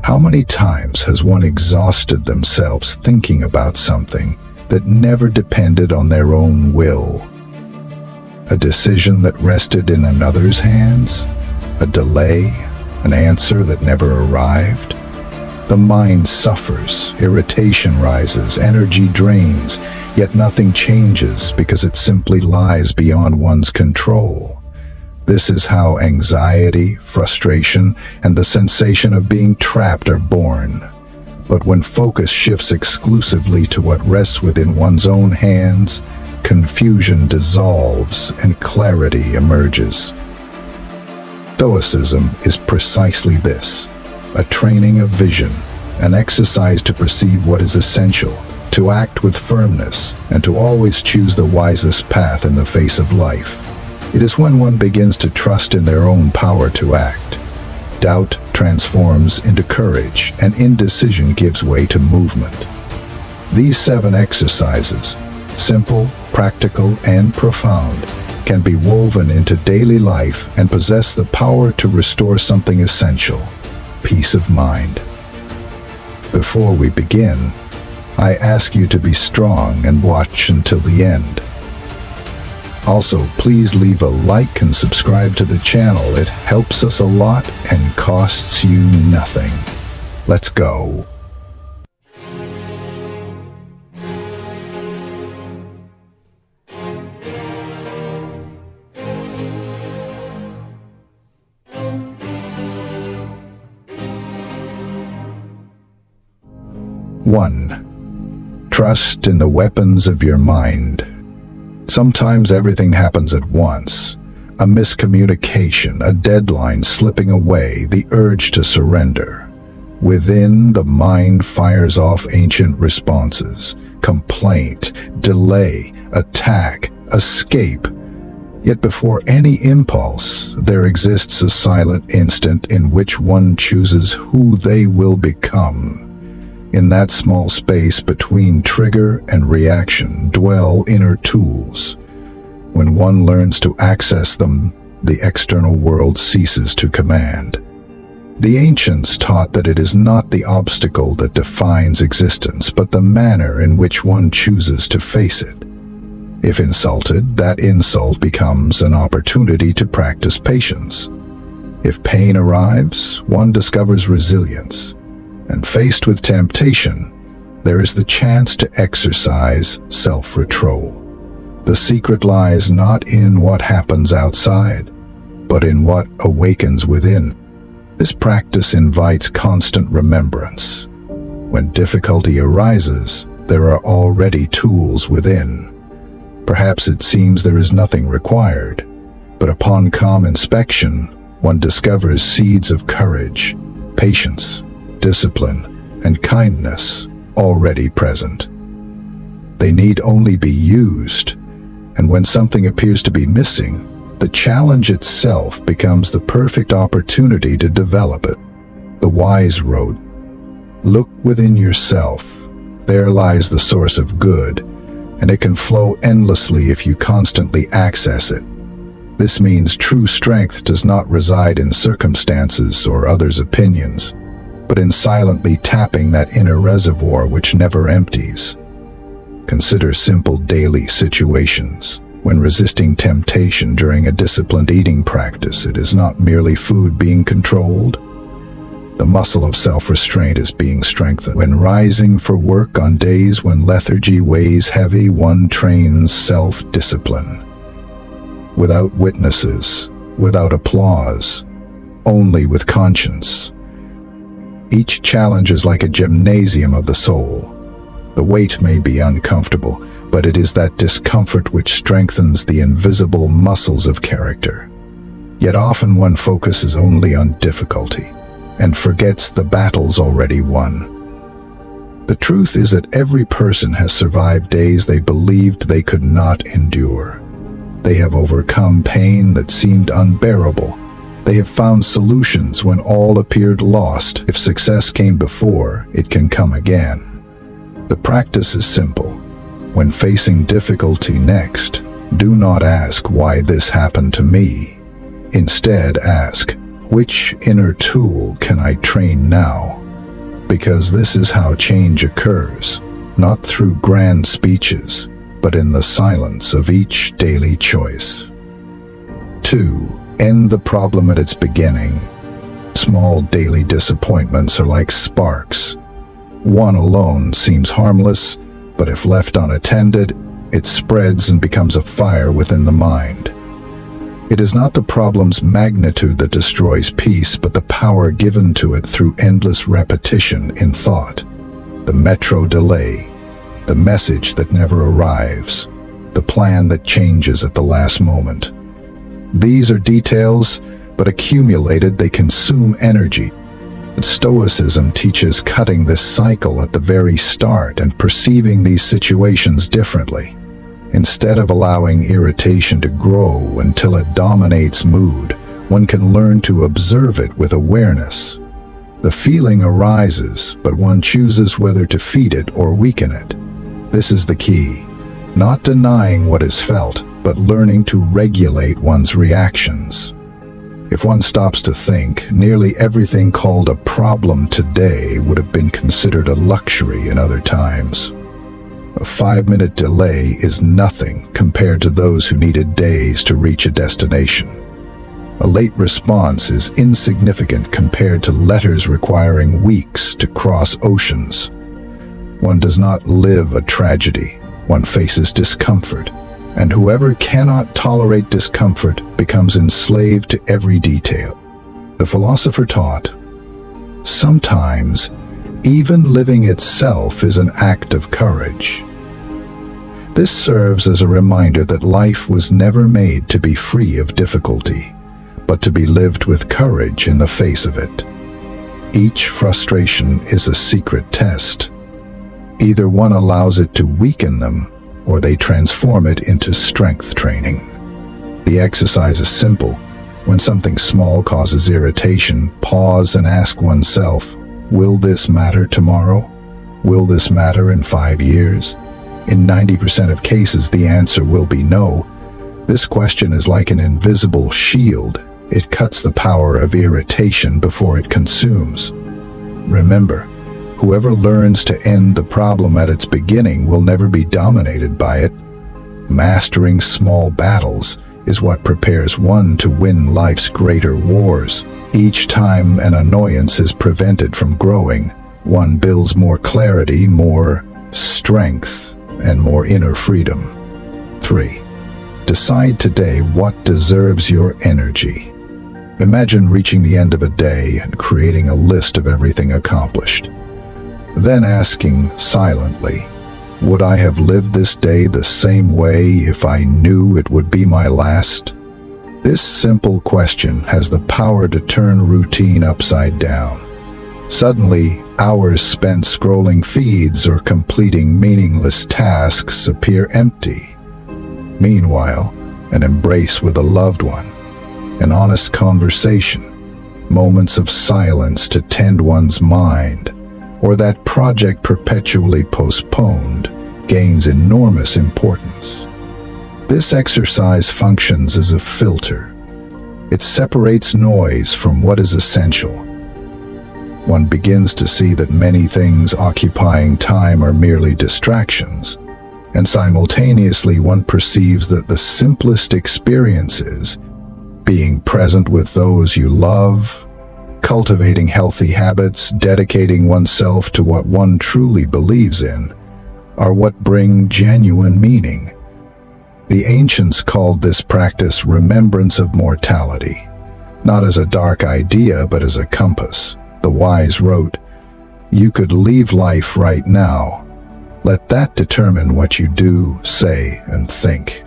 How many times has one exhausted themselves thinking about something that never depended on their own will? A decision that rested in another's hands? A delay? An answer that never arrived? The mind suffers, irritation rises, energy drains, yet nothing changes because it simply lies beyond one's control. This is how anxiety, frustration, and the sensation of being trapped are born. But when focus shifts exclusively to what rests within one's own hands, confusion dissolves and clarity emerges. Stoicism is precisely this: a training of vision, an exercise to perceive what is essential, to act with firmness, and to always choose the wisest path in the face of life. It is when one begins to trust in their own power to act. Doubt transforms into courage, and indecision gives way to movement. These 7 exercises, simple, practical, and profound, can be woven into daily life and possess the power to restore something essential: peace of mind. Before we begin, I ask you to be strong and watch until the end. Also, please leave a like and subscribe to the channel. It helps us a lot and costs you nothing. Let's go. One, trust in the weapons of your mind. Sometimes everything happens at once. A miscommunication, a deadline slipping away, the urge to surrender. Within, the mind fires off ancient responses: complaint, delay, attack, escape. Yet before any impulse, there exists a silent instant in which one chooses who they will become. In that small space between trigger and reaction dwell inner tools. When one learns to access them, the external world ceases to command. The ancients taught that it is not the obstacle that defines existence, but the manner in which one chooses to face it. If insulted, that insult becomes an opportunity to practice patience. If pain arrives, one discovers resilience. And faced with temptation, there is the chance to exercise self-control. The secret lies not in what happens outside, but in what awakens within. This practice invites constant remembrance. When difficulty arises, there are already tools within. Perhaps it seems there is nothing required, but upon calm inspection, one discovers seeds of courage, patience, discipline, and kindness already present. They need only be used, and when something appears to be missing, the challenge itself becomes the perfect opportunity to develop it. The wise wrote, "Look within yourself. There lies the source of good, and it can flow endlessly if you constantly access it." This means true strength does not reside in circumstances or others' opinions, but in silently tapping that inner reservoir which never empties. Consider simple daily situations. When resisting temptation during a disciplined eating practice, it is not merely food being controlled. The muscle of self-restraint is being strengthened. When rising for work on days when lethargy weighs heavy, one trains self-discipline. Without witnesses, without applause, only with conscience. Each challenge is like a gymnasium of the soul. The weight may be uncomfortable, but it is that discomfort which strengthens the invisible muscles of character. Yet often one focuses only on difficulty and forgets the battles already won. The truth is that every person has survived days they believed they could not endure. They have overcome pain that seemed unbearable. They have found solutions when all appeared lost. If success came before, it can come again. The practice is simple. When facing difficulty next, do not ask why this happened to me. Instead, ask, which inner tool can I train now? because this is how change occurs, not through grand speeches, but in the silence of each daily choice. 2. End the problem at its beginning. Small daily disappointments are like sparks. One alone seems harmless, but if left unattended, it spreads and becomes a fire within the mind. It is not the problem's magnitude that destroys peace, but the power given to it through endless repetition in thought. The metro delay, the message that never arrives, the plan that changes at the last moment. These are details, but accumulated they consume energy. Stoicism teaches cutting this cycle at the very start and perceiving these situations differently. Instead of allowing irritation to grow until it dominates mood, one can learn to observe it with awareness. The feeling arises, but one chooses whether to feed it or weaken it. This is the key, not denying what is felt, but learning to regulate one's reactions. If one stops to think, nearly everything called a problem today would have been considered a luxury in other times. A 5-minute delay is nothing compared to those who needed days to reach a destination. A late response is insignificant compared to letters requiring weeks to cross oceans. One does not live a tragedy, one faces discomfort, and whoever cannot tolerate discomfort becomes enslaved to every detail. The philosopher taught, sometimes even living itself is an act of courage. This serves as a reminder that life was never made to be free of difficulty, but to be lived with courage in the face of it. Each frustration is a secret test. Either one allows it to weaken them, or they transform it into strength training. The exercise is simple. When something small causes irritation, pause and ask oneself, will this matter tomorrow? Will this matter in 5 years? In 90% of cases, the answer will be no. This question is like an invisible shield. It cuts the power of irritation before it consumes. Remember, whoever learns to end the problem at its beginning will never be dominated by it. Mastering small battles is what prepares one to win life's greater wars. Each time an annoyance is prevented from growing, one builds more clarity, more strength, and more inner freedom. 3. Decide today what deserves your energy. Imagine reaching the end of a day and creating a list of everything accomplished. Then asking silently, would I have lived this day the same way if I knew it would be my last? This simple question has the power to turn routine upside down. Suddenly, hours spent scrolling feeds or completing meaningless tasks appear empty. Meanwhile, an embrace with a loved one, an honest conversation, moments of silence to tend one's mind, or that project perpetually postponed gains enormous importance. This exercise functions as a filter. It separates noise from what is essential. One begins to see that many things occupying time are merely distractions, and simultaneously one perceives that the simplest experiences, being present with those you love, cultivating healthy habits, dedicating oneself to what one truly believes in, are what bring genuine meaning. The ancients called this practice remembrance of mortality, not as a dark idea but as a compass. The wise wrote, "You could leave life right now. Let that determine what you do, say, and think."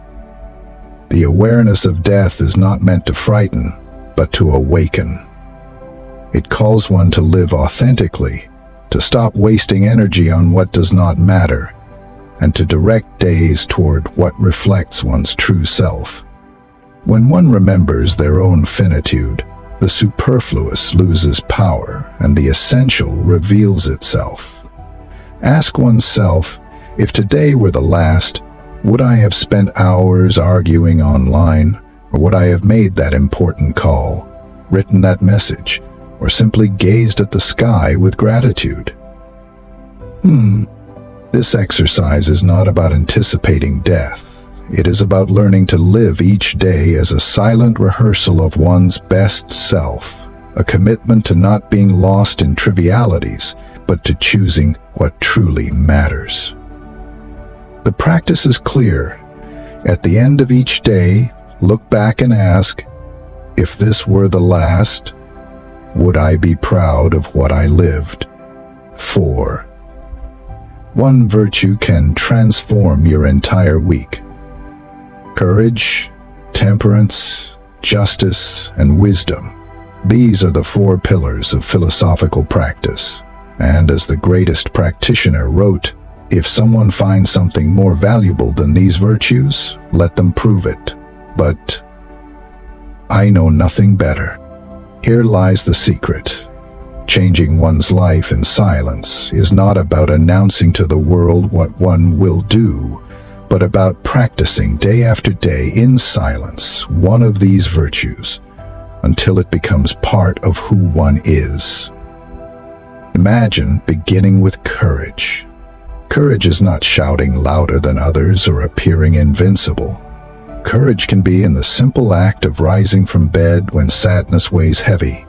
The awareness of death is not meant to frighten, but to awaken. It calls one to live authentically, to stop wasting energy on what does not matter, and to direct days toward what reflects one's true self. When one remembers their own finitude, the superfluous loses power and the essential reveals itself. Ask oneself, if today were the last, would I have spent hours arguing online, or would I have made that important call, written that message, or simply gazed at the sky with gratitude? This exercise is not about anticipating death. It is about learning to live each day as a silent rehearsal of one's best self, a commitment to not being lost in trivialities, but to choosing what truly matters. The practice is clear. At the end of each day, look back and ask, if this were the last, would I be proud of what I lived? 4. One virtue can transform your entire week. Courage, temperance, justice, and wisdom. These are the 4 pillars of philosophical practice. And as the greatest practitioner wrote, if someone finds something more valuable than these virtues, let them prove it. But I know nothing better. Here lies the secret. Changing one's life in silence is not about announcing to the world what one will do, but about practicing day after day in silence one of these virtues until it becomes part of who one is. Imagine beginning with courage. Courage is not shouting louder than others or appearing invincible. Courage can be in the simple act of rising from bed when sadness weighs heavy,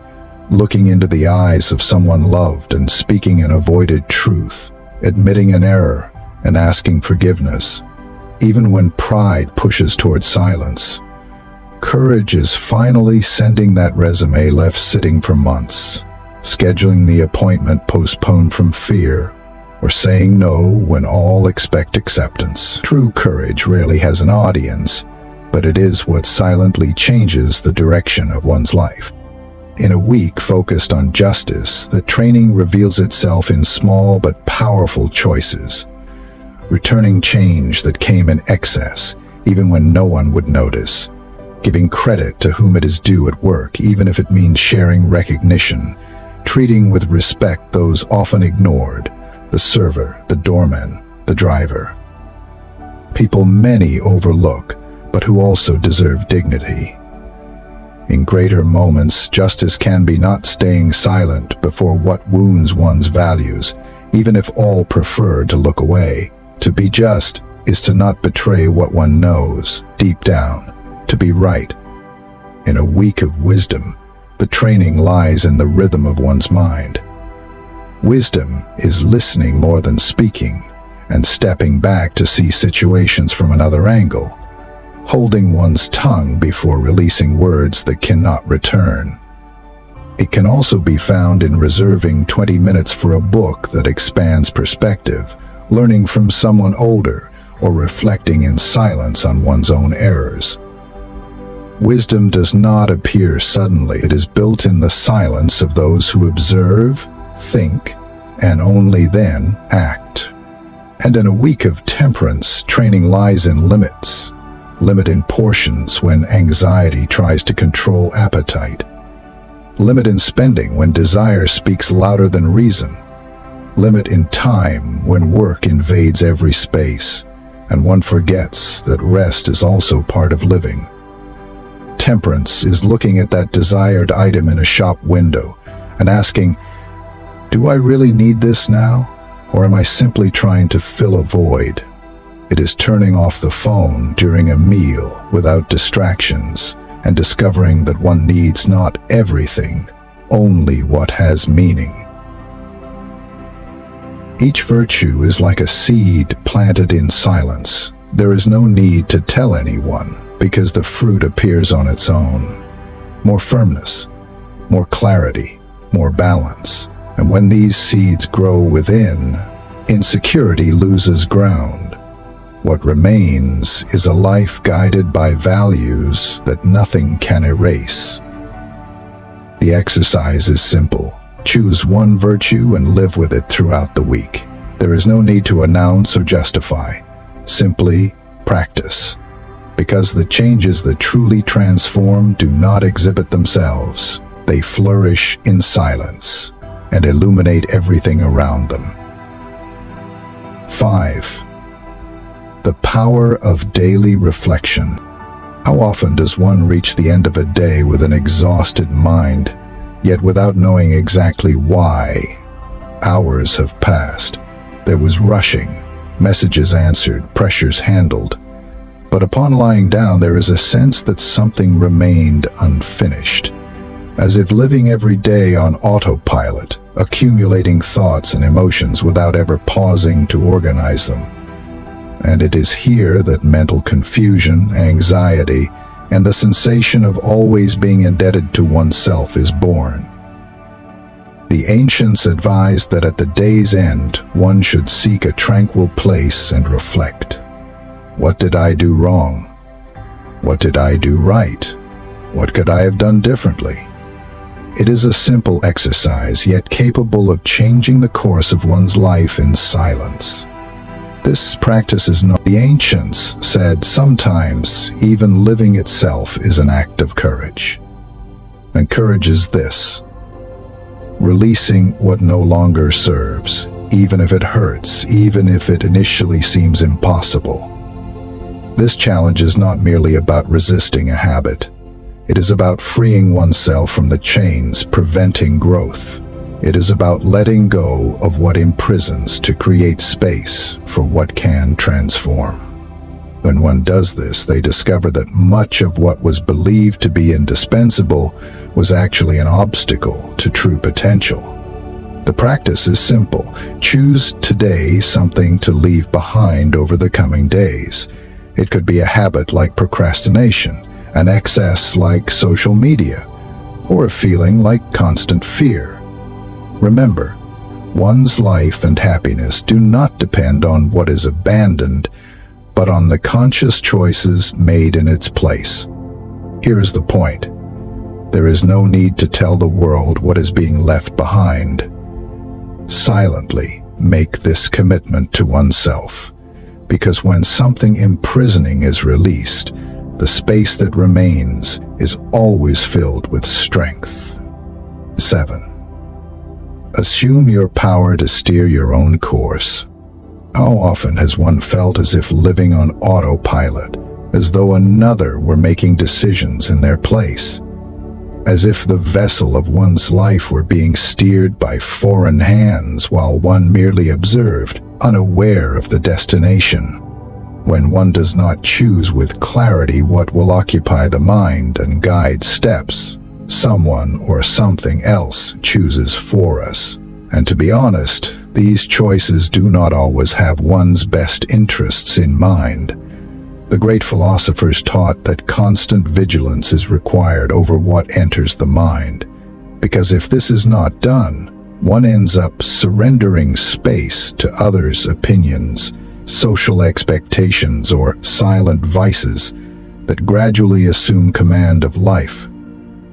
looking into the eyes of someone loved and speaking an avoided truth, admitting an error and asking forgiveness, even when pride pushes toward silence. Courage is finally sending that resume left sitting for months, scheduling the appointment postponed from fear, or saying no when all expect acceptance. True courage rarely has an audience, but it is what silently changes the direction of one's life. In a week focused on justice, the training reveals itself in small but powerful choices, returning change that came in excess, even when no one would notice, giving credit to whom it is due at work, even if it means sharing recognition, treating with respect those often ignored, the server, the doorman, the driver. People many overlook, but who also deserve dignity. In greater moments, justice can be not staying silent before what wounds one's values, even if all prefer to look away. To be just is to not betray what one knows, deep down, to be right. In a week of wisdom, the training lies in the rhythm of one's mind. Wisdom is listening more than speaking, and stepping back to see situations from another angle, holding one's tongue before releasing words that cannot return. It can also be found in reserving 20 minutes for a book that expands perspective, learning from someone older, or reflecting in silence on one's own errors. Wisdom does not appear suddenly. It is built in the silence of those who observe, think, and only then act. And in a week of temperance, training lies in limits. Limit in portions when anxiety tries to control appetite. Limit in spending when desire speaks louder than reason. Limit in time when work invades every space, and one forgets that rest is also part of living. Temperance is looking at that desired item in a shop window and asking, do I really need this now, or am I simply trying to fill a void? It is turning off the phone during a meal without distractions and discovering that one needs not everything, only what has meaning. Each virtue is like a seed planted in silence. There is no need to tell anyone because the fruit appears on its own. More firmness, more clarity, more balance. And when these seeds grow within, insecurity loses ground. What remains is a life guided by values that nothing can erase. The exercise is simple. Choose one virtue and live with it throughout the week. There is no need to announce or justify. Simply practice. Because the changes that truly transform do not exhibit themselves. They flourish in silence and illuminate everything around them. 5. The power of daily reflection. How often does one reach the end of a day with an exhausted mind, yet without knowing exactly why? Hours have passed. There was rushing, messages answered, pressures handled. But upon lying down, there is a sense that something remained unfinished, as if living every day on autopilot, accumulating thoughts and emotions without ever pausing to organize them. And it is here that mental confusion, anxiety, and the sensation of always being indebted to oneself is born. The ancients advised that at the day's end, one should seek a tranquil place and reflect. What did I do wrong? What did I do right? What could I have done differently? It is a simple exercise, yet capable of changing the course of one's life in silence. This practice is known. The ancients said sometimes even living itself is an act of courage. And courage is this: releasing what no longer serves, even if it hurts, even if it initially seems impossible. This challenge is not merely about resisting a habit. It is about freeing oneself from the chains preventing growth. It is about letting go of what imprisons to create space for what can transform. When one does this, they discover that much of what was believed to be indispensable was actually an obstacle to true potential. The practice is simple. Choose today something to leave behind over the coming days. It could be a habit like procrastination, an excess like social media, or a feeling like constant fear. Remember, one's life and happiness do not depend on what is abandoned, but on the conscious choices made in its place. Here is the point. There is no need to tell the world what is being left behind. Silently make this commitment to oneself, because when something imprisoning is released, the space that remains is always filled with strength. 7. Assume your power to steer your own course. How often has one felt as if living on autopilot, as though another were making decisions in their place? As if the vessel of one's life were being steered by foreign hands while one merely observed, unaware of the destination. When one does not choose with clarity what will occupy the mind and guide steps, someone or something else chooses for us. And to be honest, these choices do not always have one's best interests in mind. The great philosophers taught that constant vigilance is required over what enters the mind, because if this is not done, one ends up surrendering space to others' opinions, social expectations, or silent vices that gradually assume command of life.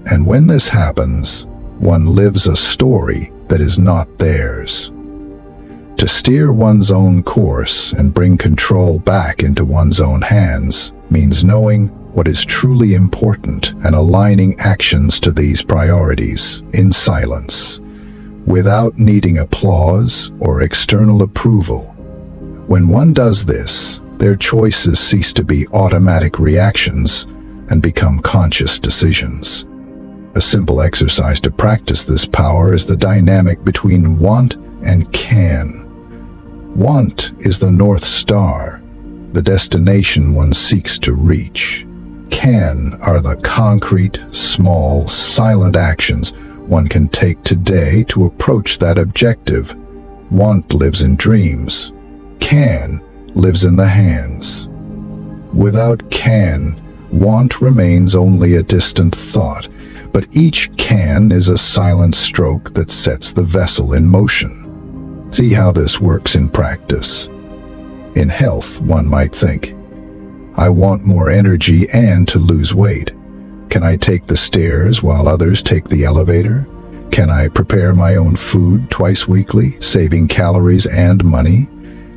And when this happens, one lives a story that is not theirs. To steer one's own course and bring control back into one's own hands means knowing what is truly important and aligning actions to these priorities in silence, without needing applause or external approval. When one does this, their choices cease to be automatic reactions and become conscious decisions. A simple exercise to practice this power is the dynamic between want and can. Want is the North Star, the destination one seeks to reach. Can are the concrete, small, silent actions one can take today to approach that objective. Want lives in dreams. Can lives in the hands. Without can, want remains only a distant thought, but each can is a silent stroke that sets the vessel in motion. See how this works in practice. In health, one might think, I want more energy and to lose weight. Can I take the stairs while others take the elevator? Can I prepare my own food twice weekly, saving calories and money?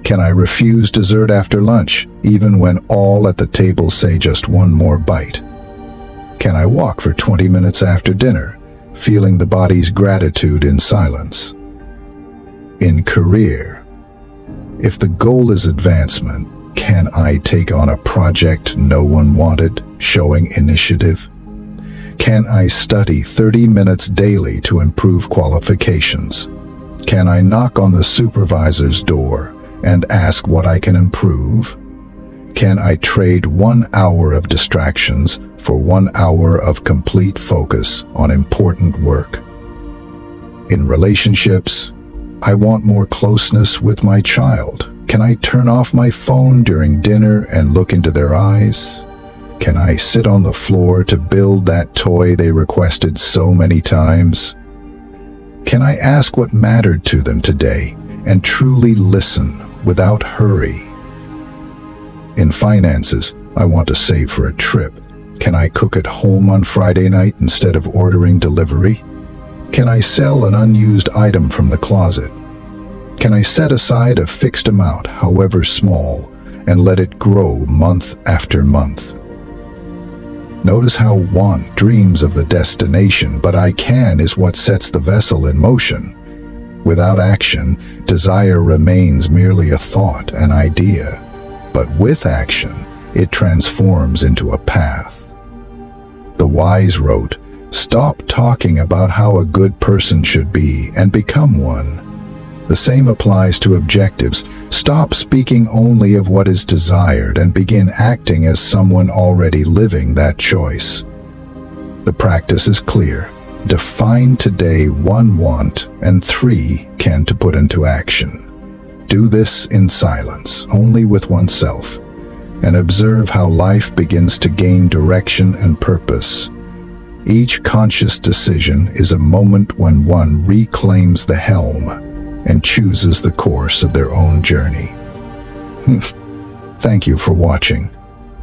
Can I refuse dessert after lunch, even when all at the table say just one more bite? Can I walk for 20 minutes after dinner, feeling the body's gratitude in silence? In career, if the goal is advancement, can I take on a project no one wanted, showing initiative? Can I study 30 minutes daily to improve qualifications? Can I knock on the supervisor's door and ask what I can improve? Can I trade 1 hour of distractions for 1 hour of complete focus on important work? In relationships, I want more closeness with my child. Can I turn off my phone during dinner and look into their eyes? Can I sit on the floor to build that toy they requested so many times? Can I ask what mattered to them today and truly listen without hurry? In finances, I want to save for a trip. Can I cook at home on Friday night instead of ordering delivery? Can I sell an unused item from the closet? Can I set aside a fixed amount, however small, and let it grow month after month? Notice how want dreams of the destination, but I can is what sets the vessel in motion. Without action, desire remains merely a thought, an idea. But with action, it transforms into a path. The wise wrote, "Stop talking about how a good person should be and become one." The same applies to objectives. Stop speaking only of what is desired and begin acting as someone already living that choice. The practice is clear. Define today 1 want and 3 can to put into action. Do this in silence, only with oneself, and observe how life begins to gain direction and purpose. Each conscious decision is a moment when one reclaims the helm and chooses the course of their own journey. Thank you for watching.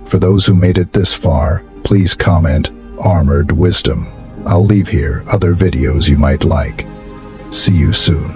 For those who made it this far, please comment "Armored Wisdom." I'll leave here other videos you might like. See you soon.